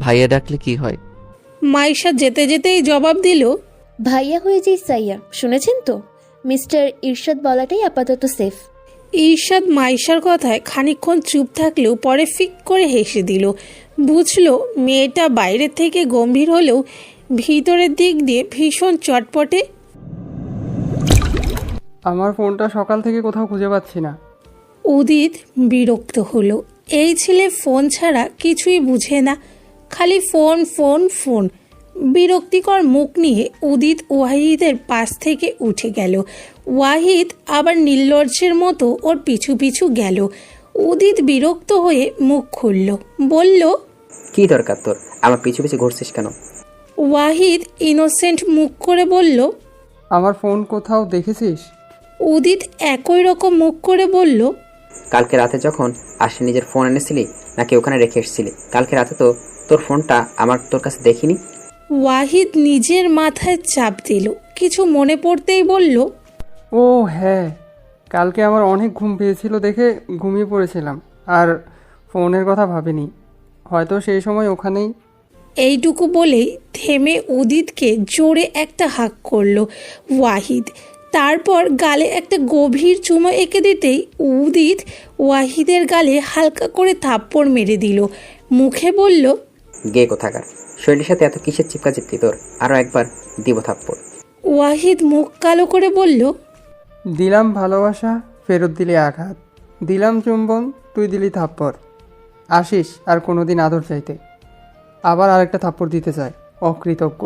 ভাইয়া ডাকলে কি হয়? মাইশা যেতে যেতেই জবাব দিল, ভাইয়া হয়ে যে সাইয়া, শুনেছেন তো? মিস্টার ইরশাদ বলাটাই আপাতত সেফ। ঈর্ষাদ মাইশার কথায় খানিকক্ষণ চুপ থাকলেও পরে ফিক করে হেসে দিল। বুঝলো মেয়েটা বাইরের থেকে গম্ভীর হলেও ভিতরের দিক দিয়ে ভীষণ চটপটে। আমার ফোনটা সকাল থেকে কোথাও খুঁজে পাচ্ছি না। উদিত বিরক্ত হলো। এই ছেলে ফোন ছাড়া কিছুই বুঝে না, খালি ফোন ফোন ফোন। বিরক্তিকর মুখ নিয়ে উদিত ওয়াহিদের পাশ থেকে উঠে গেল। ওয়াহিদ আবার নির্লজ্জের মতো ওর পিছু পিছু গেল। উদিত বিরক্ত হয়ে মুখ খুলল, বলল, কি দরকার তোর আমার পিছু পিছু ঘুরছিস কেন? ওয়াহিদ ইনোসেন্ট মুখ করে বলল, আমার ফোন কোথাও দেখেছিস? উদিত একই রকম মুখ করে বলল, কালকে রাতে যখন আসে নিজের ফোন এনেছিলি নাকি ওখানে রেখে এসেছিলি? কালকে রাতে তো তোর ফোনটা আমার তোর কাছে দেখিনি। ওয়াহিদ নিজের মাথায় চাপ দিল। কিছু মনে পড়তেই বলল, ও হ্যাঁ, কালকে আমার অনেক ঘুম পেয়েছিল দেখে ঘুমিয়ে পড়েছিলাম আর ফোনের কথা ভাবিনি। হয়তো সেই সময় ওখানেই। এইটুকু বলেই থেমে উদিতকে জোরে একটা হাঁক করল ওয়াহিদ। তারপর গালে একটা গভীর চুমো এঁকে দিতেই উদিত ওয়াহিদের গালে হালকা করে থাপ্পড় মেরে দিল। মুখে বলল, গে কোথাকার, শরীরের সাথে এত কিসের চিপকা চিপকি তোর? আরও একবার দিব থাপ্পড়। ওয়াহিদ মুখ কালো করে বলল, দিলাম ভালোবাসা, ফেরত দিলি আঘাত। দিলাম চুম্বন, তুই দিলি থাপ্পড়। আসিস আর কোনোদিন আদর চাইতে, আবার আরেকটা থাপ্পড় দিতে চায়, অকৃতজ্ঞ।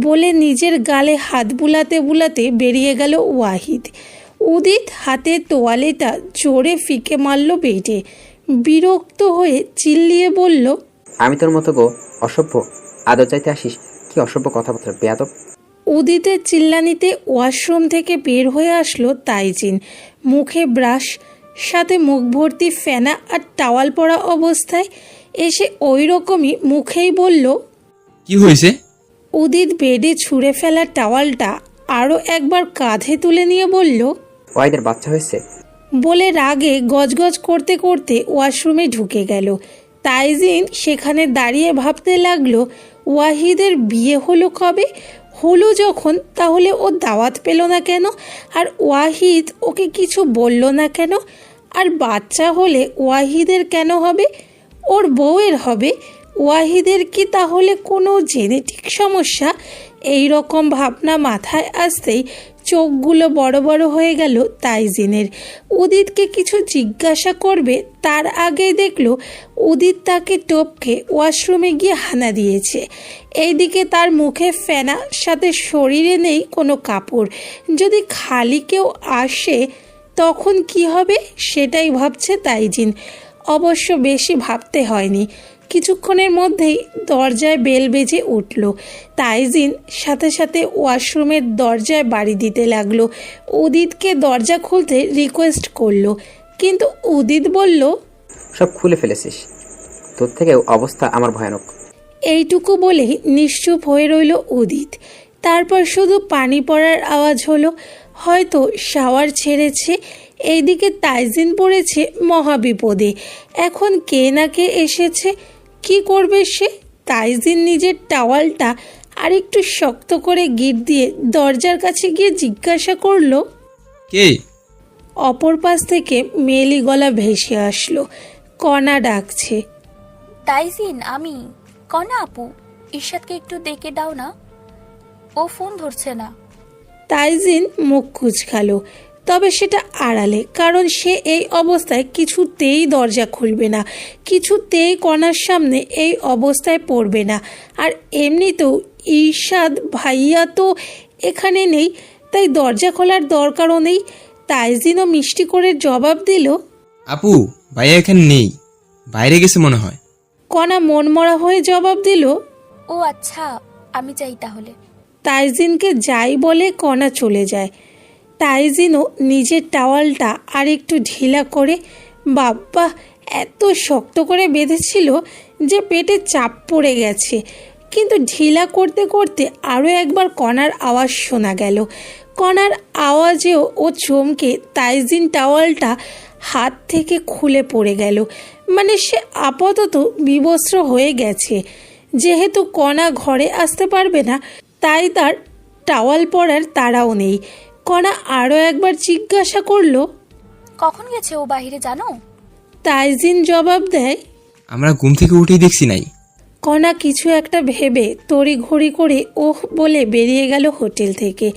বলে নিজের গালে হাত বুলাতে বুলাতে বেরিয়ে গেল ওয়াহিদ। উদিত হাতে তোয়ালেটা জোরে ফিকে মারল বেটে। বিরক্ত হয়ে চিল্লিয়ে বলল, আমি তোর মতো গো অসভ্য? আদর চাইতে আসিস? কি অসভ্য কথাবার্তা বেয়াদব! উদিতের চিল্লানিতে ওয়াশরুম থেকে বের হয়ে আসলো তাইজিন। মুখে ব্রাশ, সাথে মুখ ভর্তি ফেনা আর টাওয়াল পরা অবস্থায়। এসে ওই রকমই মুখেই বলল, কি হয়েছে? উদিত বেডে ছুঁড়ে ফেলা টাওয়ালটা আরও একবার কাঁধে তুলে নিয়ে বলল, ওয়াইদের বাচ্চা হয়েছে। বলে রাগে গজগজ করতে করতে ওয়াশরুমে ঢুকে গেল। তাইজিন সেখানে দাঁড়িয়ে ভাবতে লাগলো, ওয়াহিদের বিয়ে হলো কবে? হলো যখন, তাহলে ও দাওয়াত পেল না কেন? আর ওয়াহিদ ওকে কিছু বলল না কেন? আর বাচ্চা হলে ওয়াহিদের কেন হবে? ওর বউয়ের হবে। ওয়াহিদের কি তাহলে কোনো জেনেটিক সমস্যা? এই রকম ভাবনা মাথায় আসতেই চোখগুলো বড় বড় হয়ে গেল তাইজিনের। উদিতকে কিছু জিজ্ঞাসা করবে তার আগে দেখলো উদিত তাকে টপকে ওয়াশরুমে গিয়ে হানা দিয়েছে। এইদিকে তার মুখে ফেনা, সাথে শরীরে নেই কোনো কাপড়। যদি খালি কেউ আসে তখন কি হবে সেটাই ভাবছে তাইজিন। অবশ্য বেশি ভাবতে হয়নি, কিছুক্ষণের মধ্যেই দরজায় বেল বেজে উঠল। তাইজিন সাথে সাথে ওয়াশরুমের দরজায় বাড়ি দিতে লাগলো। উদিতকে দরজা খুলতে রিকোয়েস্ট করলো, কিন্তু উদিত বলল, সব খুলে ফেলেছিস, তোর থেকে অবস্থা আমার ভয়ানক। এইটুকু বলেই নিশ্চুপ হয়ে রইল উদিত। তারপর শুধু পানি পড়ার আওয়াজ হলো, হয়তো শাওয়ার ছেড়েছে। এইদিকে তাইজিন পড়েছে মহাবিপদে। এখন কে না কে এসেছে, কি করবে সে? তাইজিন নিজের টাওয়ালটা আরেকটু শক্ত করে গিট দিয়ে দরজার কাছে গিয়ে জিজ্ঞাসা করলো, কে? অপর পাশ থেকে মেলি গলা ভেসে আসলো, কণা ডাকছে। তাইজিন, আমি কণা আপু। ইরশাদকে একটু ডেকে দাও না, ও ফোন ধরছে না। তাইজিন মুখ কুঁচকালো, তবে সেটা আড়ালে, কারণ সে এই অবস্থায় কিছুতেই দরজা খুলবে না, কিছুতেই কণার সামনে এই অবস্থায় পড়বে না। আর এমনিতেও ইরশাদ ভাইয়া তো এখানে নেই, তাই দরজা খোলার দরকারও নেই। তাইজিনও মিষ্টি করে জবাব দিল, আপু, ভাইয়া এখানে নেই, বাইরে গেছে মনে হয়। কণা মনমরা হয়ে জবাব দিল, ও আচ্ছা, আমি যাই তাহলে। তাইজিনকে যাই বলে কণা চলে যায়। তাইজিনও নিজের টাওয়ালটা আর একটু ঢিলা করে, বাব্বা এত শক্ত করে বেঁধেছিল যে পেটে চাপ পড়ে গেছে। কিন্তু ঢিলা করতে করতে আরও একবার কণার আওয়াজ শোনা গেল। কণার আওয়াজেও ও চমকে তাইজিন টাওয়ালটা হাত থেকে খুলে পড়ে গেল। মানে সে আপাতত বিবস্ত্র হয়ে গেছে। যেহেতু কণা ঘরে আসতে পারবে না, তাই তার টাওয়াল পরার তাড়াও নেই। কণা আরও একবার জিজ্ঞাসা করলো। কখন গেছে ও বাইরে জানো? তাইজিন জবাব দেয়। আমরা ঘুম থেকে উঠেই দেখছি নাই। কণা কিছু একটা ভেবে তড়িঘড়ি করে ওহ বলে বেরিয়ে গেল হোটেল থেকে।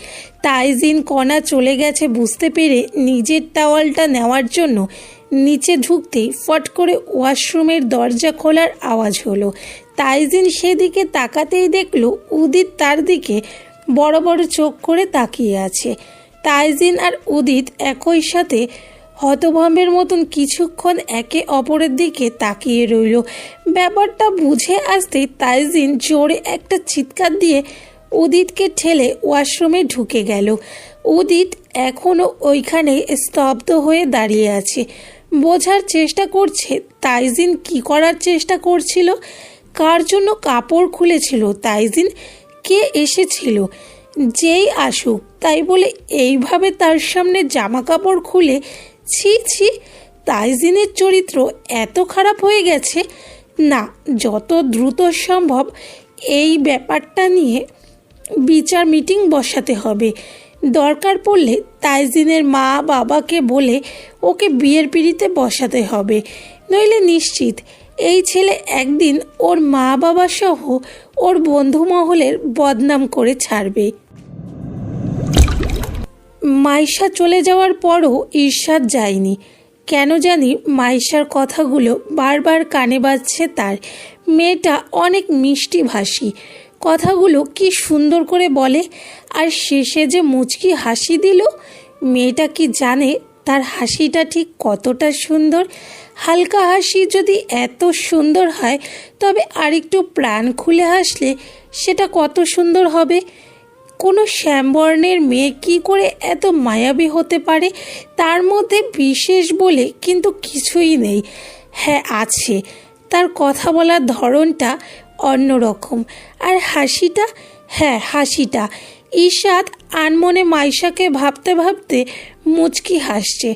তাইজিন কণা চলে গেছে বুঝতে পেরে নিজের টাওয়ালটা নেওয়ার জন্য নিচে ঢুকতেই ফট করে ওয়াশরুমের দরজা খোলার আওয়াজ হলো। তাইজিন সেদিকে তাকাতেই দেখলো উদিত তার দিকে বড় বড় চোখ করে তাকিয়ে আছে। তাইজিন আর উদিত একই সাথে হতভম্বের মতন কিছুক্ষণ একে অপরের দিকে তাকিয়ে রইল। ব্যাপারটা বুঝে আসতেই তাইজিন জোরে একটা চিৎকার দিয়ে উদিতকে ঠেলে ওয়াশরুমে ঢুকে গেল। উদিত এখনও ওইখানে স্তব্ধ হয়ে দাঁড়িয়ে আছে। বোঝার চেষ্টা করছে তাইজিন কি করার চেষ্টা করছিল, কার জন্য কাপড় খুলেছিল তাইজিন, কে এসেছিল। যেই আসুক তাই বলে এইভাবে তার সামনে জামা কাপড় খুলে, ছি ছি, তাইজিনের চরিত্র এত খারাপ হয়ে গেছে। না, যত দ্রুত সম্ভব এই ব্যাপারটা নিয়ে বিচার মিটিং বসাতে হবে। দরকার পড়লে তাইজিনের মা বাবাকে বলে ওকে বিয়ের পিঁড়িতে বসাতে হবে। নইলে নিশ্চিত এই ছেলে একদিন ওর মা বাবা সহ ওর বন্ধু মহলের বদনাম করে ছাড়বে। মাইশা চলে যাওয়ার পরও ঈর্ষাদ যায়নি। কেন জানি মাইশার কথাগুলো বারবার কানে বাজছে তার। মেয়েটা অনেক মিষ্টি ভাষী, কথাগুলো কি সুন্দর করে বলে, আর শেষে যে মুচকি হাসি দিল। মেয়েটা কি জানে তার হাসিটা ঠিক কতটা সুন্দর? হালকা হাসি যদি এত সুন্দর হয়, তবে আরেকটু প্রাণ খুলে হাসলে সেটা কত সুন্দর হবে। কোনো শ্যামবর্ণের মেয়ে কী করে এত মায়াবী হতে পারে? তার মধ্যে বিশেষ বলে কিন্তু কিছুই নেই। হ্যাঁ আছে, তার কথা বলার ধরনটা অন্যরকম, আর হাসিটা, হ্যাঁ হাসিটা। ঈশাদ আনমনে মাইশাকে ভাবতে ভাবতে মুচকি হাসছে।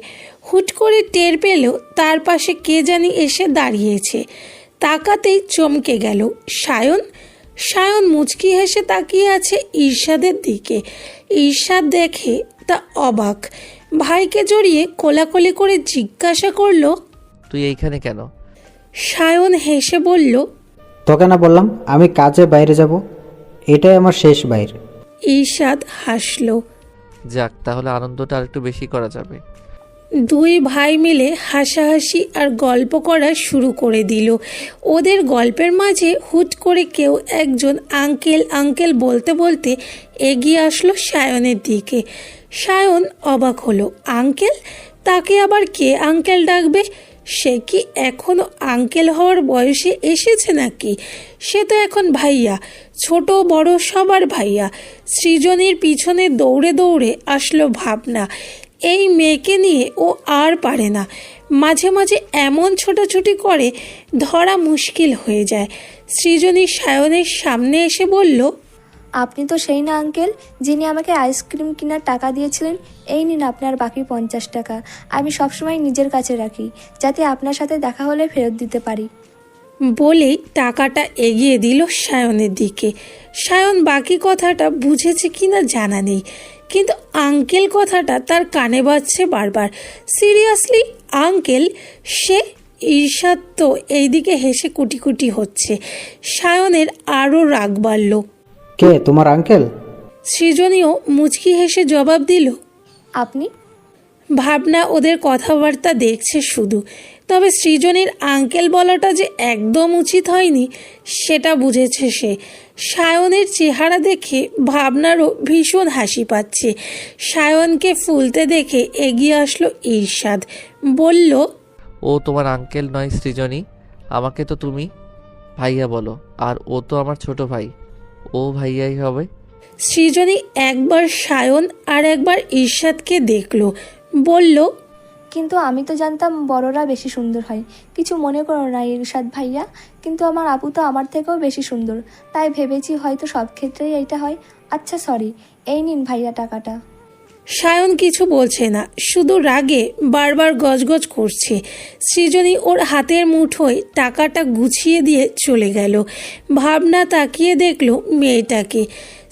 হুট করে টের পেল তার পাশে কে জানি এসে দাঁড়িয়েছে। তাকাতেই চমকে গেল সায়ন। সায়ন মুচকি হেসে তাকিয়ে আছে ঈর্ষাদের দিকে। ঈর্ষাদ দেখে তা অবাক। ভাইকে জড়িয়ে কোলাকুলি করে জিজ্ঞাসা করলো, তুই এইখানে কেন? সায়ন হেসে বলল, তোকে না বললাম আমি কাজে বাইরে যাব, এটাই আমার শেষ বাইর। ঈর্ষাদ হাসলো। যাক, তাহলে আনন্দটা আর একটু বেশি করা যাবে। দুই ভাই মিলে হাসাহাসি আর গল্প করা শুরু করে দিল। ওদের গল্পের মাঝে হুট করে কেউ একজন আঙ্কেল আঙ্কেল বলতে বলতে এগিয়ে আসলো সায়নের দিকে। সায়ন অবাক হলো, আঙ্কেল? তাকে আবার কে আঙ্কেল ডাকবে? সে কি এখনও আঙ্কেল হওয়ার বয়সে এসেছে নাকি? সে তো এখন ভাইয়া, ছোট বড় সবার ভাইয়া। সৃজনীর পিছনে দৌড়ে দৌড়ে আসলো ভাবনা। এই মেয়েকে নিয়ে ও আর পারে না। মাঝে মাঝে এমন ছোটাছুটি করে ধরা মুশকিল হয়ে যায়। সৃজনী সায়নের সামনে এসে বলল, আপনি তো সেই না আঙ্কেল, যিনি আমাকে আইসক্রিম কেনার টাকা দিয়েছিলেন? এই নিন আপনার বাকি 50 টাকা। আমি সবসময় নিজের কাছে রাখি, যাতে আপনার সাথে দেখা হলে ফেরত দিতে পারি। বলেই টাকাটা এগিয়ে দিল সায়নের দিকে। সায়ন বাকি কথাটা বুঝেছে কিনা জানা নেই, কিন্তু আঙ্কেল কথাটা তার কানে বাজছে বারবার। Seriously uncle? সে? ঈর্ষাদ তো এইদিকে হেসে কুটি কুটি হচ্ছে। সায়নের আরও রাগ বাড়ল। কে তোমার আঙ্কেল? সৃজনীও মুচকি হেসে জবাব দিল, আপনি? ভাবনা ওদের কথাবার্তা দেখছে শুধু। তবে সৃজনীর আঙ্কেল বলাটা যে একদম উচিত হয়নি সেটা বুঝেছে সে। সায়নের চেহারা দেখে ভাবনারও ভীষণ হাসি পাচ্ছে। সায়নকে ফুলতে দেখে এগিয়ে আসলো ঈর্ষাদ, বলল, ও তোমার আঙ্কেল নয় সৃজনী, আমাকে তো তুমি ভাইয়া বলো, আর ও তো আমার ছোট ভাই, ও ভাইয়াই হবে। সৃজনী একবার সায়ন আর একবার ঈর্ষাদকে দেখল, বলল, কিন্তু আমি তো জানতাম বড়রা বেশি সুন্দর হয়। কিছু মনে করো না ইরশাদ ভাইয়া, কিন্তু আমার আপু তো আমার থেকেও বেশি সুন্দর, তাই ভেবেছি হয়তো সব ক্ষেত্রেই এইটা হয়। আচ্ছা সরি, এই নিন ভাইয়া টাকাটা। সায়ন কিছু বলছে না, শুধু রাগে বারবার গজগজ করছে। সৃজনী ওর হাতের মুঠোয় টাকাটা গুছিয়ে দিয়ে চলে গেল। ভাবনা তাকিয়ে দেখলো মেয়েটাকে।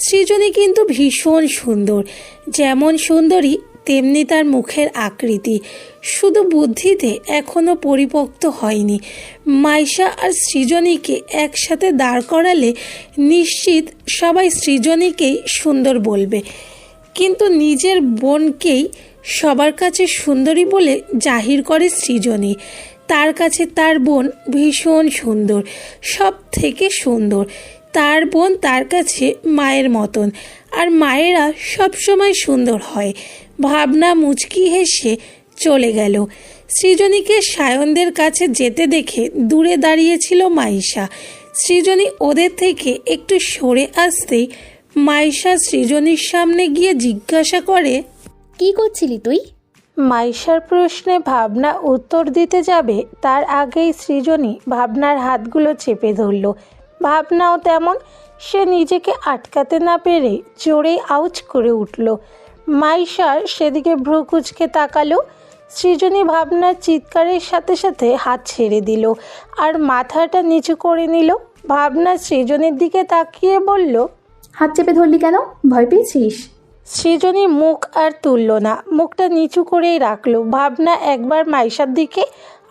সৃজনী কিন্তু ভীষণ সুন্দর, যেমন সুন্দরী তেমনি তার মুখের আকৃতি, শুধু বুদ্ধিতে এখনো পরিপক্ত হয়নি। মাইশা আর সৃজনীকে একসাথে দাঁড় করালে নিশ্চিত সবাই সৃজনীকেই সুন্দর বলবে, কিন্তু নিজের বোনকেই সবার কাছে সুন্দরী বলে জাহির করে সৃজনী। তার কাছে তার বোন ভীষণ সুন্দর, সব থেকে সুন্দর। তার বোন তার কাছে মায়ের মতন, আর মায়েরা সবসময় সুন্দর হয়। ভাবনা মুচকি হেসে চলে গেল। সৃজনীকে সায়নদের কাছে যেতে দেখে দূরে দাঁড়িয়েছিল মাইশা। সৃজনী ওদের থেকে একটু সরে আসতেই মাইশা সৃজনীর সামনে গিয়ে জিজ্ঞাসা করে, কি করছিলি তুই? মাইশার প্রশ্নে ভাবনা উত্তর দিতে যাবে তার আগেই সৃজনী ভাবনার হাতগুলো চেপে ধরল। ভাবনাও তেমন, সে নিজেকে আটকাতে না পেরে জোরেই আউচ করে উঠল। মাইশার সেদিকে ভ্রু কুঁচকে তাকালো। সৃজনী ভাবনার চিৎকারের সাথে সাথে হাত ছেড়ে দিল আর মাথাটা নিচু করে নিল। ভাবনা সৃজনীর দিকে তাকিয়ে বলল, হাত চেপে ধরলি কেন? ভয় পেয়েছিস? সৃজনী মুখ আর তুলল না, মুখটা নিচু করেই রাখলো। ভাবনা একবার মাইশার দিকে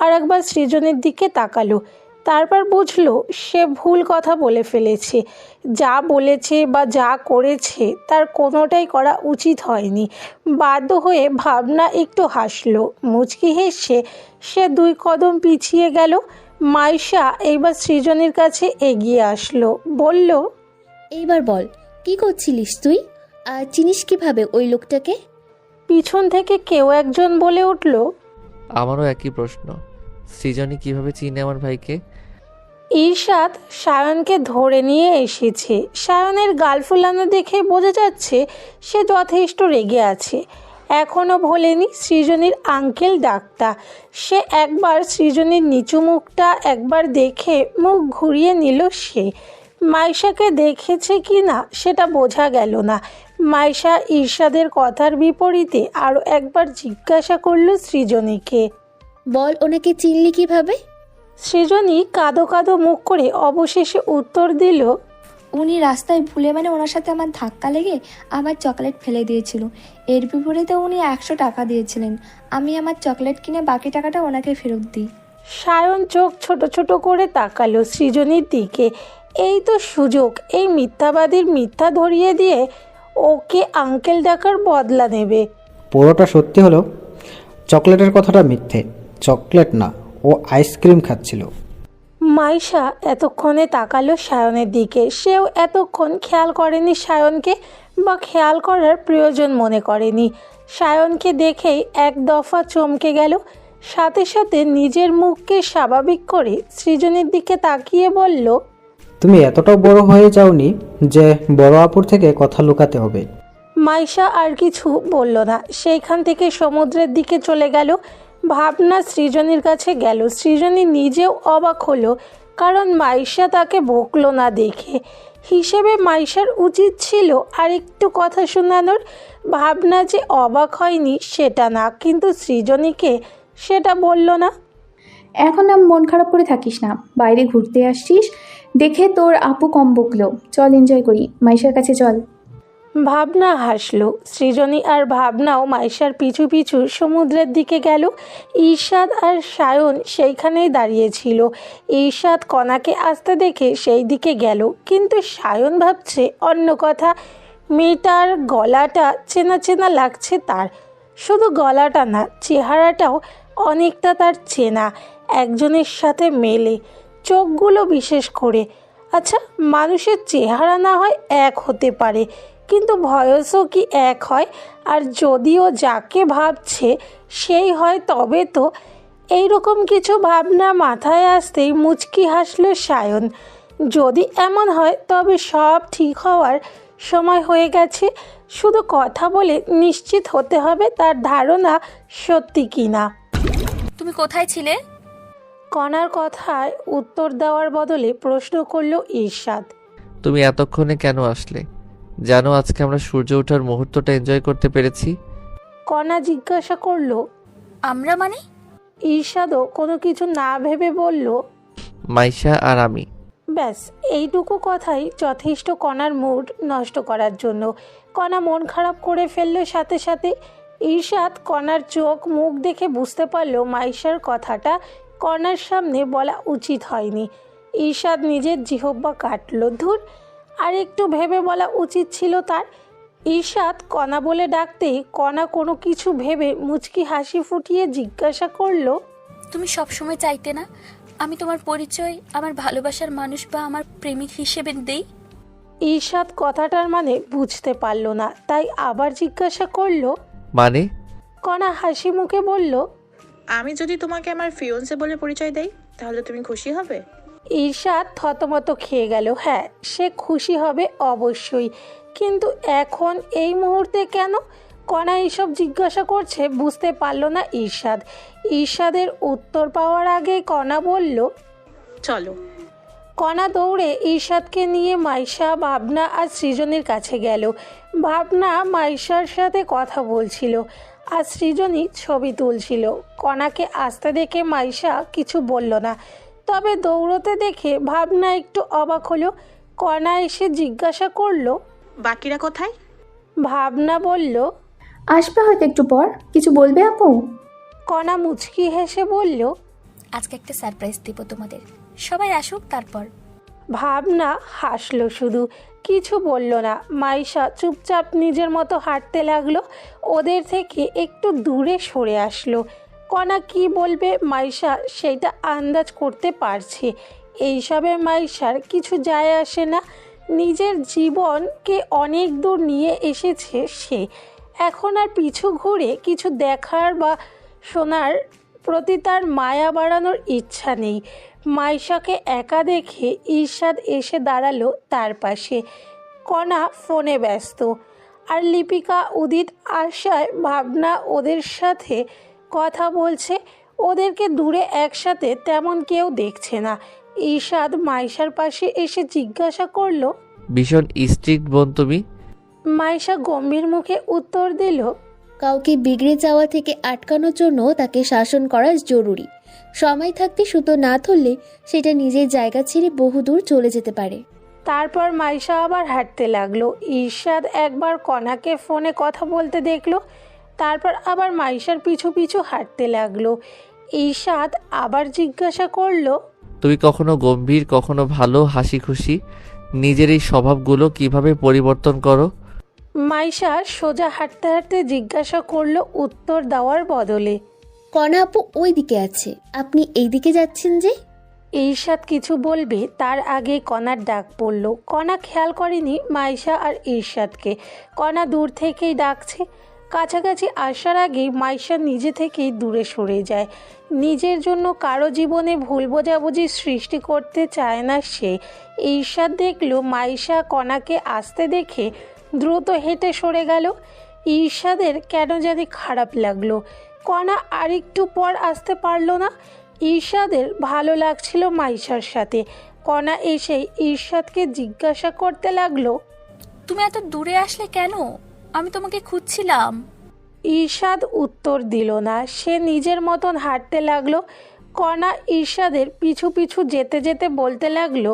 আর একবার সৃজনীর দিকে তাকালো। তারপর বুঝলো সে ভুল কথা বলে ফেলেছে। যা বলেছে বা যা করেছে তার কোনোটাই করা উচিত হয়নি। বাধ্য হয়ে ভাবনা একটু হাসলো। মুচকি হেসে সে 2 কদম পিছিয়ে গেল। মাইশা এইবার সৃজনীর কাছে এগিয়ে আসলো, বলল, এইবার বল, কি করছিলিস তুই? আর চিনিস কিভাবে ওই লোকটাকে? পিছন থেকে কেউ একজন বলে উঠল, আমারও একই প্রশ্ন, সৃজনী কিভাবে চিনে আমার ভাইকে? ঈর্ষাদ সায়নকে ধরে নিয়ে এসেছে। সায়নের গাল ফুলানো দেখে বোঝা যাচ্ছে সে যথেষ্ট রেগে আছে। এখনও ভোলেনি সৃজনীর আঙ্কেল ডাকটা। সে একবার সৃজনীর নিচু মুখটা একবার দেখে মুখ ঘুরিয়ে নিল সে। মাইশাকে দেখেছে কি না সেটা বোঝা গেল না। মাইশা ঈর্ষাদের কথার বিপরীতে আরও একবার জিজ্ঞাসা করল সৃজনীকে, বল, ওনাকে চিনলি কিভাবে? সৃজনী কাঁদো কাঁদো মুখ করে অবশেষে উত্তর দিল, উনি রাস্তায় ভুলে ওনার সাথে আমার ধাক্কা লেগে আমার চকলেট ফেলে দিয়েছিল। এর বিপরীতে উনি 100 টাকা দিয়েছিলেন। আমি আমার চকলেট কিনে বাকি টাকাটা ওনাকে ফেরত দিই। সায়ন চোখ ছোট ছোট করে তাকালো সৃজনীর দিকে। এই তো সুযোগ, এই মিথ্যাবাদীর মিথ্যা ধরিয়ে দিয়ে ওকে আঙ্কেল ডাকার বদলা নেবে। পুরোটা সত্যি হলো চকলেটের কথাটা মিথ্যে। চকলেট না, ও আইসক্রিম খাচ্ছিল। মাইশা এতক্ষণে তাকালো সায়নের দিকে। সেও এতক্ষণ খেয়াল করেনি সায়নকে, বা খেয়াল করার প্রয়োজন মনে করেনি। সায়নকে দেখেই এক দফা চমকে গেল। সাথে সাথে নিজের মুখকে স্বাভাবিক করে সৃজনীর দিকে তাকিয়ে বলল, তুমি এতটাও বড় হয়ে যাওনি যে বড় আপুর থেকে কথা লুকাতে হবে। মাইশা আর কিছু বলল না, সেইখান থেকে সমুদ্রের দিকে চলে গেল। ভাবনা সৃজনীর কাছে গেল। সৃজনী নিজেও অবাক হলো, কারণ মাইশা তাকে বকলো না দেখে। হিসেবে মাইশার উচিত ছিল আর একটু কথা শোনানোর। ভাবনা যে অবাক হয়নি সেটা না, কিন্তু সৃজনীকে সেটা বলল না। এখন মন খারাপ করে থাকিস না, বাইরে ঘুরতে আসছিস দেখে তোর আপু কম বকলো। চল এনজয় করি, মাইশার কাছে চল। ভাবনা হাসলো। সৃজনী আর ভাবনাও মাইশার পিছু পিছু সমুদ্রের দিকে গেল। ঈর্ষাদ আর সায়ন সেইখানেই দাঁড়িয়েছিল। ঈর্ষাদ কণাকে আসতে দেখে সেই দিকে গেল, কিন্তু সায়ন ভাবছে অন্য কথা। মেয়েটার গলাটা চেনা চেনা লাগছে তার। শুধু গলাটা না, চেহারাটাও অনেকটা তার চেনা, একজনের সাথে মেলে। চোখগুলো বিশেষ করে। আচ্ছা, মানুষের চেহারা না হয় এক হতে পারে, কিন্তু বয়সও কি এক হয়? আর যদিও যাকে ভাবছে সেই হয়, তবে তো। এইরকম কিছু ভাবনা মাথায় আসতেই মুচকি হাসলো সায়ন। যদি এমন হয় তবে সব ঠিক হওয়ার সময় হয়ে গেছে। শুধু কথা বলে নিশ্চিত হতে হবে তার ধারণা সত্যি কিনা। তুমি কোথায় ছিলে? কণার কথায় উত্তর দেওয়ার বদলে প্রশ্ন করলো ঈর্ষাদ। তুমি এতক্ষণে কেন আসলে? জানো আজকে আমরা সূর্য ওঠার মুহূর্তটা এনজয় করতে পেরেছি। কণা জিজ্ঞাসা করলো, আমরা মানে? ঈর্ষাদও কোনো কিছু না ভেবে বলল, মাইশা আর আমি। ব্যাস এইটুকু কথাই যথেষ্ট কণার মুড নষ্ট করার জন্য। কণা মন খারাপ করে ফেললো সাথে সাথে। ঈর্ষাদ কণার চোখ মুখ দেখে বুঝতে পারলো মাইশার কথাটা কণার সামনে বলা উচিত হয়নি। ঈর্ষাদ নিজের জিহ্বা কাটলো, ধুর, আর একটু ভেবে বলা উচিত ছিল তার। ঈর্ষাদ কণা বলে ডাকতেই কণা কোনো কিছু ভেবে মুচকি হাসি ফুটিয়ে জিজ্ঞাসা করলো, তুমি সবসময় চাইতে না আমি তোমার পরিচয় আমার ভালোবাসার মানুষ বা আমার প্রেমিক হিসেবে দেই? ঈর্ষাদ কথাটার মানে বুঝতে পারল না, তাই আবার জিজ্ঞাসা করলো। মানে? কণা হাসি মুখে বলল, আমি যদি তোমাকে আমার ফিয়োন্সে বলে পরিচয় দেই তাহলে তুমি খুশি হবে? ঈর্ষাদ থতমত খেয়ে গেল। হ্যাঁ, সে খুশি হবে অবশ্যই, কিন্তু এখন এই মুহূর্তে কেন কণা এইসব জিজ্ঞাসা করছে বুঝতে পারল না ঈর্ষাদ। ঈর্ষাদের উত্তর পাওয়ার আগে কণা বলল, চলো। কণা দৌড়ে ঈর্ষাদকে নিয়ে মাইশা, ভাবনা আর সৃজনীর কাছে গেল। ভাবনা মাইশার সাথে কথা বলছিল আর সৃজনী ছবি তুলছিল। কণাকে আসতে দেখে মাইশা কিছু বলল না, তবে দৌড়তে দেখে ভাবনা একটু অবাক হলো। কণা এসে জিজ্ঞাসা করলো, বাকিরা কোথায়? ভাবনা বলল, আসবে হয়তো একটু পর। কিছু বলবে আপু? কণা মুচকি হেসে বলল, আজকে একটা সারপ্রাইজ দেব তোমাদের, সবাই আসুক তারপর। ভাবনা হাসলো, শুধু কিছু বলল না। মাইশা চুপচাপ নিজের মতো হাঁটতে লাগলো, ওদের থেকে একটু দূরে সরে আসলো। কণা কি বলবে মাইশা সেইটা আন্দাজ করতে পারছে। এইসবে মাইশার কিছু যায় আসে না, নিজের জীবনকে অনেক দূর নিয়ে এসেছে সে। এখন আর পিছু ঘুরে কিছু দেখার বা শোনার প্রতি তার মায়া বাড়ানোর ইচ্ছা নেই। মাইশাকে একা দেখে ঈর্ষাদ এসে দাঁড়ালো তার পাশে। কণা ফোনে ব্যস্ত, আর লিপিকা, উদিত, আশায়, ভাবনা ওদের সাথে কথা বলছে। ওদেরকে দূরে একসাথে তেমন কেউ দেখছে না। ঈর্ষাদ মাইশার পাশে এসে জিজ্ঞাসা করলো, ভীষণ স্ট্রিক্ট বোন তুমি। মাইশা গম্ভীর মুখে উত্তর দিল, কাউকে বিগড়ে যাওয়া থেকে আটকানোর জন্য তাকে শাসন করা জরুরি। সময় থাকতে সুতো না ধরলে সেটা নিজের জায়গা ছেড়ে বহুদূর চলে যেতে পারে। তারপর মাইশা আবার হাঁটতে লাগলো। ঈর্ষাদ একবার কণাকে ফোনে কথা বলতে দেখলো, তারপর আবার মাইশার পিছু পিছু হাঁটতে লাগলো। ঈর্ষাদ আবার জিজ্ঞাসা করলো, তুমি কখনো গম্ভীর, কখনো ভালো, হাসি খুশি, নিজের এই স্বভাবগুলো কিভাবে পরিবর্তন করো? মাইশা সোজা হাঁটতে হাঁটতে জিজ্ঞাসা করলো উত্তর দেওয়ার বদলে। কণা আপু ওই দিকে আছে, আপনি এই দিকে যাচ্ছেন যে? ঈর্ষাদ কিছু বলবে তার আগে কণার ডাক পড়ল। কণা খেয়াল করেনি মাইশা আর ঈর্ষাদকে। কণা দূর থেকেই ডাকছে। কাছাকাছি আসার আগেই মাইশা নিজে থেকেই দূরে সরে যায়। নিজের জন্য কারো জীবনে ভুল বোঝাবুঝি সৃষ্টি করতে চায় না সে। ঈর্ষাদ দেখল মাইশা কণাকে আসতে দেখে দ্রুত হেঁটে সরে গেল। ঈর্ষাদের কেন জানি খারাপ লাগলো। কণা আরেকটু পর আসতে পারল না। ঈর্ষাদের ভালো লাগছিল মাইশার সাথে। কণা এসে ঈর্ষাদকে জিজ্ঞাসা করতে লাগলো, তুমি এত দূরে আসলে কেন? আমি তোমাকে খুঁজছিলাম। ঈর্ষাদ উত্তর দিল না, সে নিজের মতন হাঁটতে লাগলো। কণা ঈর্ষাদের পিছু পিছু যেতে যেতে বলতে লাগলো,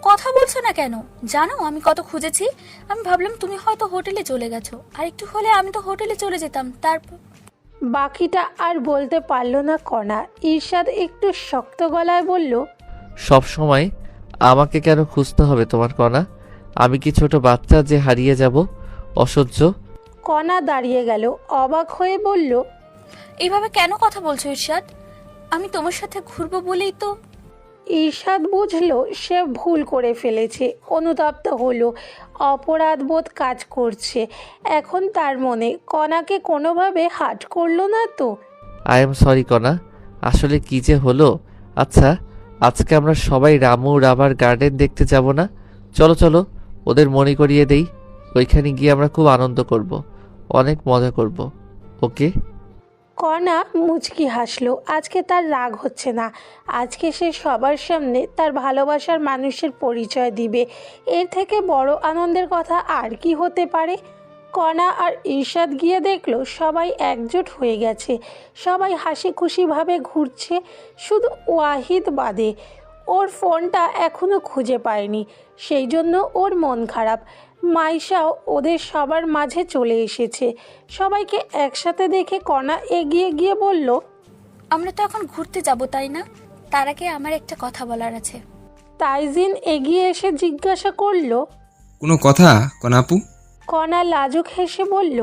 কথা বলছো না কেন? জানো আমি কত খুঁজেছি। আমি ভাবলাম তুমি হয়তো হোটেলে চলে গেছো, আর একটু হলে আমি তো হোটেলে চলে যেতাম। তারপর বাকিটা আর বলতে পারল না কণা। ঈর্ষাদ একটু শক্ত গলায় বলল, সব সময় আমাকে কেন খুঁজতে হবে তোমার কণা? আমি কি ছোট বাচ্চা যে হারিয়ে যাব? অসহ্য। কণা দাঁড়িয়ে গেল, অবাক হয়ে বলল, এইভাবে কেন কথা বলছো ঈর্ষাদ? আমি তোমার সাথে ঘুরবো বলেই তো। ঈর্ষাদ বুঝলো সে ভুল করে ফেলেছে। অনুতপ্ত হলো, অপরাধবোধ কাজ করছে এখন তার মনে। কণাকে কোনোভাবে হার্ট করলো না তো? আই এম সরি কণা, আসলে কি যে হলো। আচ্ছা, আজকে আমরা সবাই রামু রাবার গার্ডেন দেখতে যাব না? চলো চলো, ওদের মনে করিয়ে দেই। ওইখানে গিয়ে আমরা খুব আনন্দ করব, অনেক মজা করব। ওকে? কণা মুচকি হাসলো। আজকে তার রাগ হচ্ছে না। আজকে সে সবার সামনে তার ভালোবাসার মানুষের পরিচয় দিবে। এর থেকে বড় আনন্দের কথা আর কি হতে পারে? কণা আর ঈর্ষাদ গিয়ে দেখলো সবাই একজোট হয়ে গেছে, সবাই হাসি খুশিভাবে ঘুরছে, শুধু ওয়াহিদ বাদে। ওর ফোনটা এখনও খুঁজে পায়নি, সেই জন্য ওর মন খারাপ। মাইশাও ওদের সবার মাঝে চলে এসেছে। সবাইকে একসাথে দেখে কণা এগিয়ে গিয়ে বলল, আমরা তো এখন ঘুরতে যাব, তাই না? তার আগে আমার একটা কথা বলার আছে। তাইজিন এগিয়ে এসে জিজ্ঞাসা করলো। কোনো কথা কনাপু? কণা লাজুক হেসে বলল,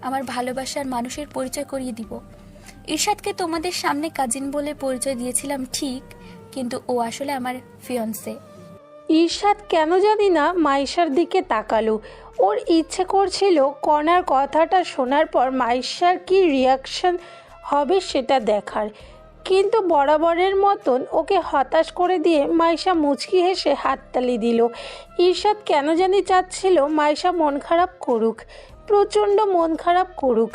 আমার ভালোবাসার মানুষের পরিচয় করিয়ে দিব। ঈর্ষাদকে তোমাদের সামনে কাজিন বলে পরিচয় দিয়েছিলাম ঠিক, কিন্তু ও আসলে আমার ফিয়ন্সে। ঈর্ষাদ কেন জানি না মাইশার দিকে তাকালো। ওর ইচ্ছে করছিল কণার কথাটা শোনার পর মাইশার কি রিয়াকশন হবে সেটা দেখার, কিন্তু বরাবরের মতন ওকে হতাশ করে দিয়ে মাইশা মুচকি হেসে হাততালি দিল। ঈর্ষাদ কেন জানি চাচ্ছিল মাইশা মন খারাপ করুক, প্রচণ্ড মন খারাপ করুক,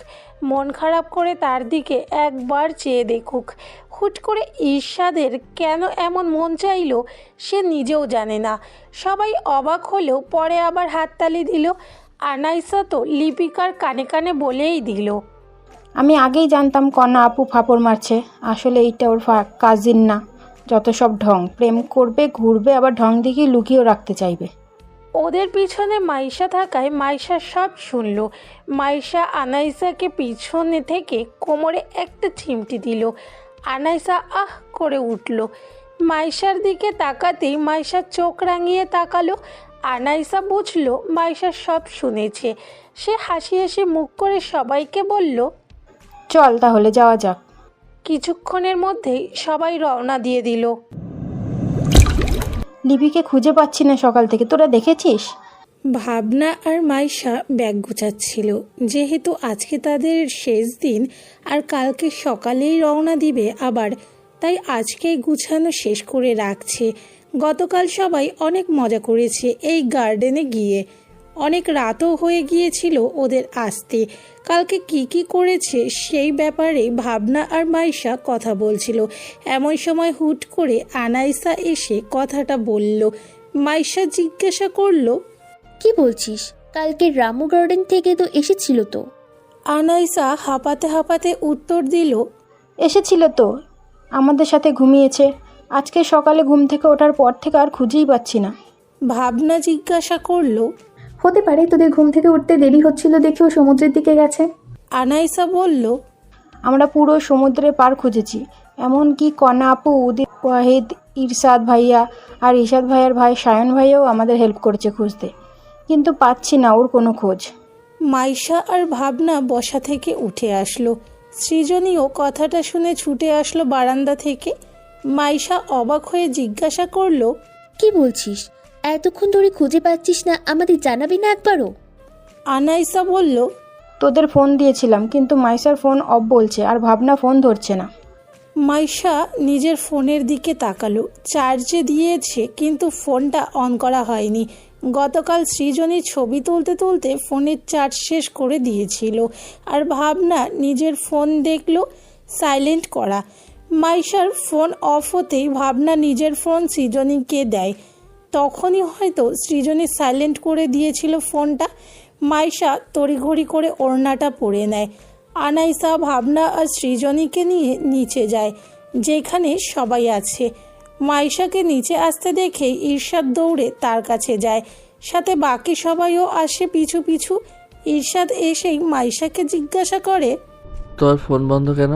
মন খারাপ করে তার দিকে একবার চেয়ে দেখুক। হুট করে ঈর্ষাদের কেন এমন মন চাইলো সে নিজেও জানে না। সবাই অবাক হলেও পরে আবার হাততালি দিল। আনাইসা তো লিপিকার কানে কানে বলেই দিল, আমি আগেই জানতাম কণা আপু ফাপড় মারছে, আসলে এইটা ওর কাজিন না, যত সব ঢং, প্রেম করবে ঘুরবে আবার ঢং দেখিয়ে লুকিয়েও রাখতে চাইবে। ওদের পিছনে মাইশা থাকায় মাইশা সব শুনল। মাইশা আনাইসাকে পিছনে থেকে কোমরে একটা চিমটি দিল। আনাইসা আহ করে উঠল। মাইশার দিকে তাকাতেই মাইশা চোখ রাঙিয়ে তাকালো। আনাইসা বুঝলো মাইশা সব শুনেছে। সে হাসি হাসি মুখ করে সবাইকে বলল, চল তাহলে যাওয়া যাক। কিছুক্ষণের মধ্যেই সবাই রওনা দিয়ে দিল। লিপিকে খুঁজে পাচ্ছি না সকাল থেকে, তোরা দেখেছিস? ভাবনা আর মাইশা ব্যাগ গুছাচ্ছিল। যেহেতু আজকে তাদের শেষ দিন আর কালকে সকালেই রওনা দিবে আবার, তাই আজকেই গুছানো শেষ করে রাখছে। গতকাল সবাই অনেক মজা করেছে এই গার্ডেনে গিয়ে, অনেক রাতও হয়ে গিয়েছিল ওদের আসতে। কালকে কি করেছে সেই ব্যাপারে ভাবনা আর মাইশা কথা বলছিল। এমন সময় হুট করে আনাইসা এসে কথাটা বলল। মাইশা জিজ্ঞাসা করলো, কি বলছিস? কালকে রামু গার্ডেন থেকে তো এসেছিল তো। আনাইসা হাঁপাতে হাঁপাতে উত্তর দিল, এসেছিল তো, আমাদের সাথে ঘুমিয়েছে। আজকে সকালে ঘুম থেকে ওঠার পর থেকে আর খুঁজেই পাচ্ছি না। ভাবনা জিজ্ঞাসা করলো, হতে পারে তোদের ঘুম থেকে উঠতে দেরি হচ্ছিল দেখেও সমুদ্রের দিকে গেছে। আনাইসা বলল, আমরা পুরো সমুদ্রে পার খুঁজেছি, এমনকি কণা আপু, উদিত, ওয়াহিদ, ইরশাদ ভাইয়া আর ইরশাদ ভাইয়ার ভাই সায়ন ভাইয়াও আমাদের হেল্প করেছে খুঁজতে, কিন্তু পাচ্ছি না ওর কোনো খোঁজ। মাইশা আর ভাবনা বসা থেকে উঠে আসলো। সৃজনীও কথাটা শুনে ছুটে আসলো বারান্দা থেকে। মাইশা অবাক হয়ে জিজ্ঞাসা করলো, কি বলছিস? এতক্ষণ ধরে খুঁজে পাচ্ছিস না, আমাদের জানাবি না একবারও? আনাইসা বলল, তোদের ফোন দিয়েছিলাম কিন্তু মাইশার ফোন অফ বলছে আর ভাবনা ফোন ধরছে না। মাইশা নিজের ফোনের দিকে তাকালো। চার্জে দিয়েছে কিন্তু ফোনটা অন করা হয়নি। গতকাল সৃজনী ছবি তুলতে তুলতে ফোনের চার্জ শেষ করে দিয়েছিল। আর ভাবনা নিজের ফোন দেখলো সাইলেন্ট করা। মাইশার ফোন অফ হতেই ভাবনা নিজের ফোন সৃজনীকে দেয়। তখনই হয়তো সৃজনী সাইলেন্ট করে দিয়েছিল ফোনটা। মাইশা তড়িঘড়ি করে ওড়নাটা পরে নেয়। আনাইসা ভাবনা আর সৃজনীকে নিয়ে নিচে যায়, যেখানে সবাই আছে। মাইশাকে নিচে আসতে দেখে ঈর্ষাদ দৌড়ে তার কাছে যায়, সাথে বাকি সবাইও আসে পিছু পিছু। ঈর্ষাদ এসেই মাইশাকে জিজ্ঞাসা করে, তোর ফোন বন্ধ কেন?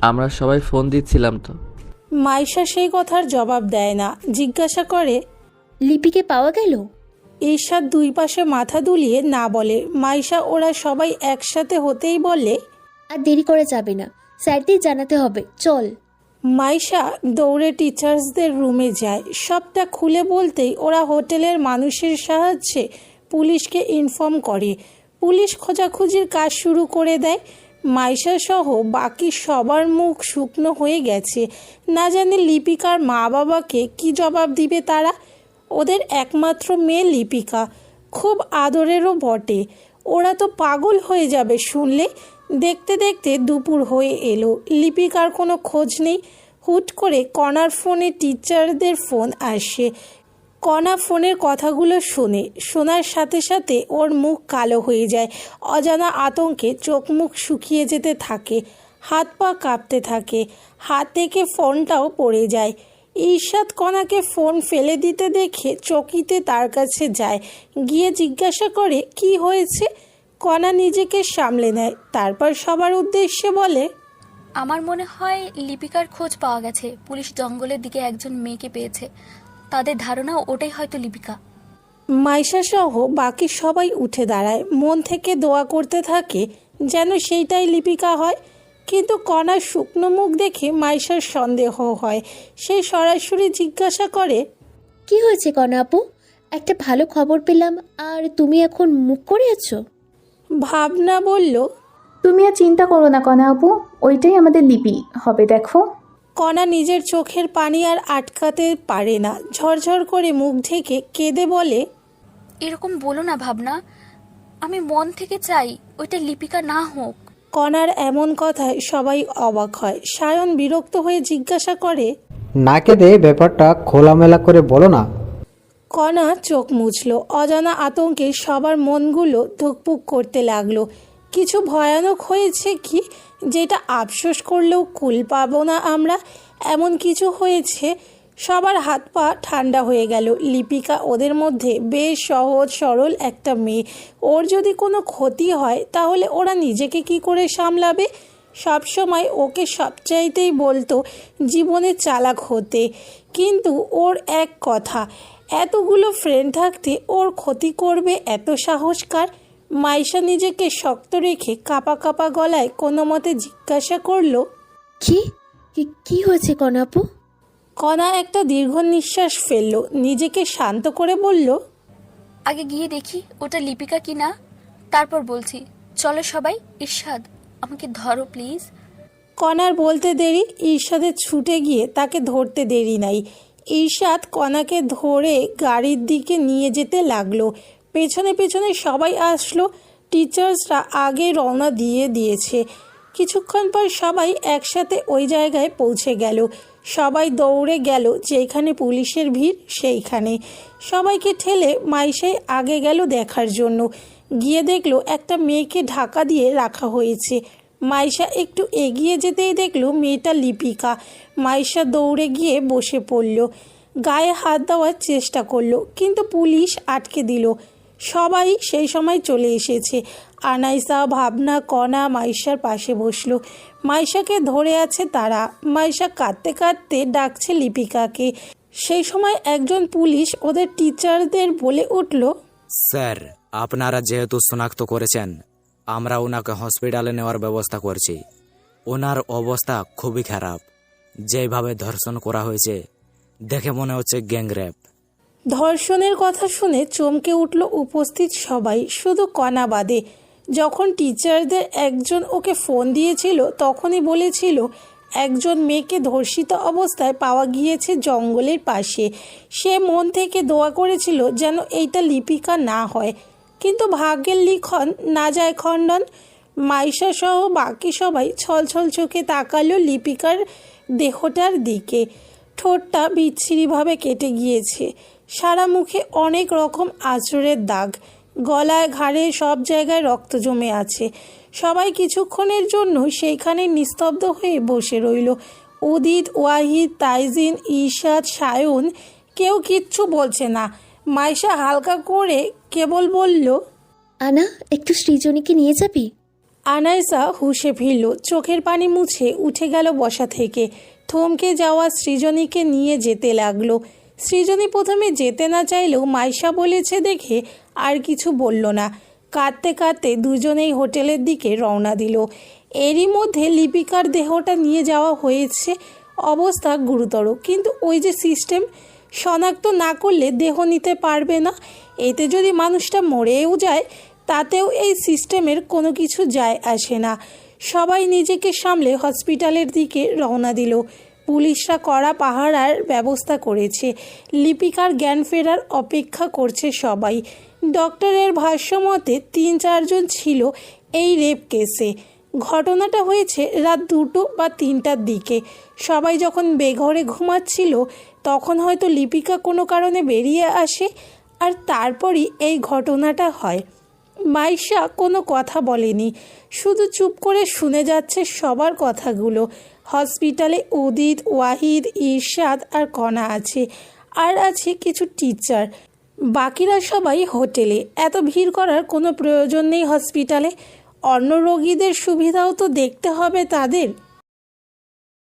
আমরা সবাই ফোন দিচ্ছিলাম তো। মাইশা সেই কথার জবাব দেয় না, জিজ্ঞাসা করে, লিপিকে পাওয়া গেল? ঈর্ষাদ দুই পাশে মাথা দুলিয়ে না বলে। মাইশা ওরা সবাই একসাথে হতেই বলে, আর দেরি করা যাবে না, স্যারদের জানাতে হবে, চল। মাইশা দৌড়ে টিচার্সদের রুমে যায়। সবটা খুলে বলতেই ওরা হোটেলের মানুষের সাহায্যে পুলিশকে ইনফর্ম করে। পুলিশ খোঁজাখুঁজির কাজ শুরু করে দেয়। মাইশা সহ বাকি সবার মুখ শুকনো হয়ে গেছে। না জানি লিপিকার মা বাবাকে কি জবাব দিবে তারা। ওদের একমাত্র মেয়ে লিপিকা, খুব আদরেরও বটে। ওরা তো পাগল হয়ে যাবে শুনলে। দেখতে দেখতে দুপুর হয়ে এলো, লিপিকার কোনো খোঁজ নেই। হুট করে কণার ফোনে টিচারদের ফোন আসে। কণা ফোনের কথাগুলো শোনার সাথে সাথে ওর মুখ কালো হয়ে যায়। অজানা আতঙ্কে চোখ মুখ শুকিয়ে যেতে থাকে, হাত পা কাঁপতে থাকে, হাত থেকে ফোনটাও পড়ে যায়। ঈর্ষাদ কণাকে ফোন ফেলে দিতে দেখে চকিতে তার কাছে যায়, গিয়ে জিজ্ঞাসা করে কি হয়েছে। কণা নিজেকে সামলে নেয়, তারপর সবার উদ্দেশ্যে বলে, আমার মনে হয় লিপিকার খোঁজ পাওয়া গেছে। পুলিশ জঙ্গলের দিকে একজন মেয়েকে পেয়েছে, তাদের ধারণা ওটাই হয়তো লিপিকা। মাইশা সহ বাকি সবাই উঠে দাঁড়ায়, মন থেকে দোয়া করতে থাকে যেন সেইটাই লিপিকা হয়। কিন্তু কণার শুকনো মুখ দেখে মাইশার সন্দেহ হয়। সে সরাসরি জিজ্ঞাসা করে, কি হয়েছে কণা আপু? একটা ভালো খবর পেলাম আর তুমি এখন মুখ করে আছো। ভাবনা বলল, তুমি আর চিন্তা করো না কণা আপু, ওইটাই আমাদের লিপি হবে দেখো। কণা নিজের চোখের পানি আর আটকাতে পারে না, ঝরঝর করে মুখ ঢেকে কেঁদে বলে, এরকম বলো না ভাবনা, আমি মন থেকে চাই ওইটা লিপিকা না হোক। কণার এমন কথায় সবাই অবাক হয়। সায়ন বিরক্ত হয়ে জিজ্ঞাসা করে, না কেঁদে ব্যাপারটা খোলামেলা করে বলো না। কণা চোখ মুছল। অজানা আতঙ্কে সবার মনগুলো ধুকপুক করতে লাগলো। কিছু ভয়ানক হয়েছে কি, যেটা আফসোস করলেও কুল পাবো না আমরা, এমন কিছু হয়েছে। সবার হাত পা ঠান্ডা হয়ে গেল। লিপিকা ওদের মধ্যে বেশ সহজ সরল একটা মেয়ে, ওর যদি কোনো ক্ষতি হয় তাহলে ওরা নিজেকে কি করে সামলাবে। সবসময় ওকে সবচাইতেই বলতো জীবনে চালাক হতে, কিন্তু ওর এক কথা, এতগুলো ফ্রেন্ড থাকতে ওর ক্ষতি করবে এত সাহস কার? মাইশা নিজেকে শক্ত রেখে কাঁপা কাঁপা গলায় কোনো মতে জিজ্ঞাসা করলো, কি হয়েছে কণা আপু? কণা একটা দীর্ঘ নিঃশ্বাস ফেললো, নিজেকে শান্ত করে বলল, আগে গিয়ে দেখি ওটা লিপিকা কি না, তারপর বলছি। চলো সবাই। ঈর্ষাদ, আমাকে ধরো প্লিজ। কণার বলতে দেরি, ঈর্ষাদের ছুটে গিয়ে তাকে ধরতে দেরি নাই। ঈর্ষাদ কণাকে ধরে গাড়ির দিকে নিয়ে যেতে লাগলো। পেছনে পেছনে সবাই আসলো। টিচার্সরা আগে রওনা দিয়েছে। কিছুক্ষণ পর সবাই একসাথে ওই জায়গায় পৌঁছে গেল। সবাই দৌড়ে গেল যেখানে পুলিশের ভিড় সেইখানে। সবাইকে ঠেলে মাইশাই আগে গেল দেখার জন্য। গিয়ে দেখলো একটা মেয়েকে ঢাকা দিয়ে রাখা হয়েছে। মাইশা একটু এগিয়ে যেতেই দেখলো মেয়েটা লিপিকা। মাইশা দৌড়ে গিয়ে বসে পড়ল, গায়ে হাত দেওয়ার চেষ্টা করলো, কিন্তু পুলিশ আটকে দিল। সবাই সেই সময় চলে এসেছে। আনাইসা, ভাবনা, কণা মাইশার পাশে বসলো। মাইশাকে ধরে আছে তারা। মাইশা কাঁদতে কাঁদতে ডাকছে লিপিকাকে। সেই সময় একজন পুলিশ ওদের টিচারদের বলে উঠল, স্যার, আপনারা যেহেতু শনাক্ত করেছেন, আমরা ওনাকে হসপিটালে নেওয়ার ব্যবস্থা করছি। ওনার অবস্থা খুবই খারাপ। যেভাবে ধর্ষণ করা হয়েছে দেখে মনে হচ্ছে গ্যাংরেপ। ধর্ষণের কথা শুনে চমকে উঠল উপস্থিত সবাই, শুধু কণা বাদে। যখন টিচারদের একজন ওকে ফোন দিয়েছিল তখনই বলেছিল একজন মেয়েকে ধর্ষিত অবস্থায় পাওয়া গিয়েছে জঙ্গলের পাশে। সে মন থেকে দোয়া করেছিল যেন এইটা লিপিকা না হয়, কিন্তু ভাগ্যের লিখন না যায় খণ্ডন। মাইশা সহ বাকি সবাই ছলছল চোখে তাকালো লিপিকার দেহটার দিকে। ঠোঁটটা বিচ্ছিরিভাবে কেটে গিয়েছে, সারা মুখে অনেক রকম আঁচড়ের দাগ, গলায় ঘাড়ে সব জায়গায় রক্ত জমে আছে। সবাই কিছুক্ষণের জন্য সেইখানে নিস্তব্ধ হয়ে বসে রইল। উদিত, ওয়াহিদ, তাইজিন, ঈর্ষাদ, সায়ন কেউ কিচ্ছু বলছে না। মাইশা হালকা করে কেবল বলল, আনা, একটু সৃজনীকে নিয়ে যাবি? আনাইসা হুঁশে ফিরল, চোখের পানি মুছে উঠে গেল বসা থেকে। থমকে যাওয়া সৃজনীকে নিয়ে যেতে লাগলো। সৃজনী প্রথমে যেতে না চাইলেও মাইশা বলেছে দেখে আর কিছু বলল না। কাঁদতে কাঁদতে দুজনেই হোটেলের দিকে রওনা দিল। এরই মধ্যে লিপিকার দেহটা নিয়ে যাওয়া হয়েছে। অবস্থা গুরুতর, কিন্তু ওই যে সিস্টেম, শনাক্ত না করলে দেহ নিতে পারবে না। এতে যদি মানুষটা মরেও যায় তাতেও এই সিস্টেমের কোনো কিছু যায় আসে না। সবাই নিজেকে সামলে হসপিটালের দিকে রওনা দিল। পুলিশরা কড়া পাহারার ব্যবস্থা করেছে। লিপিকার জ্ঞান ফেরার অপেক্ষা করছে সবাই। ডক্টরের ভাষ্য মতে 3-4 জন ছিল এই রেপ কেসে। ঘটনাটা হয়েছে রাত 2টো বা 3টার দিকে। সবাই যখন বেঘরে ঘুমাচ্ছিল তখন হয়তো লিপিকা কোনো কারণে বেরিয়ে আসে, আর তারপরই এই ঘটনাটা হয়। মাইশা কোনো কথা বলেনি, শুধু চুপ করে শুনে যাচ্ছে সবার কথাগুলো। হসপিটালে উদিত, ওয়াহিদ, ইরশাদ আর কণা আছে, আর আছে কিছু টিচার। বাকিরা সবাই হোটেলে। এত ভিড় করার কোনো প্রয়োজন নেই হসপিটালে, অন্য রোগীদের সুবিধাও তো দেখতে হবে তাদের।